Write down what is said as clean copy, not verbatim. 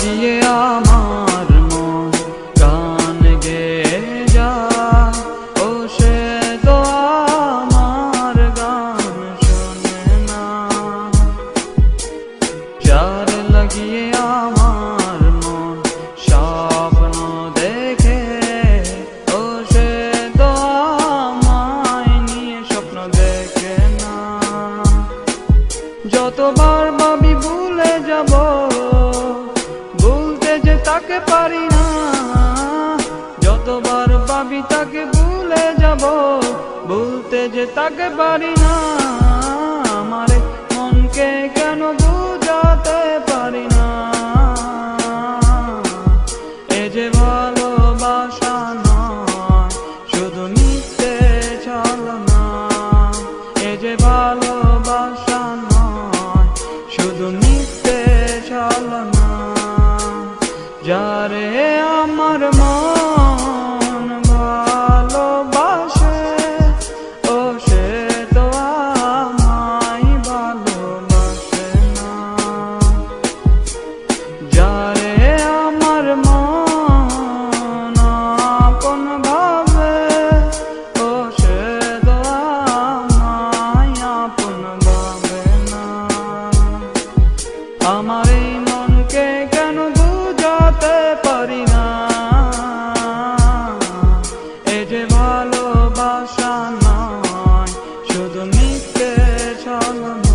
লাগিয়ে আমার মন গান গেয়ে যায়, ও সে তো আমার গান শোনে না। যার লাগিয়ে আমার মন স্বপ্ন দেখে, ও সে তো আমায় নিয়ে স্বপ্ন দেখে না। যতবার ভাবি ভুলে যাব, ভুলতে যে তাকে পারি না। যতবার ভাবি তাকে ভুলে যাব, ভুলতে যে তাকে পারি না। আমার মনকে কেন বুঝাতে পারি না, এ যে ভালোবাসা নয় শুধু মিথ্যে ছলনা। এ যে ভালোবাসা নয় শুধু মিথ্যে ছলনা। যারে আমার মন ভালোবাসে, ও সে তো আমায় ভালোবাসে না। যারে আমার মন আপন ভাবে, ও সে তো আমায় আপন ভাবে না। আমার এই মনকে কেন বুঝাতে পারি না, এ যে ভালোবাসা নয় শুধু মিথ্যে ছলনা।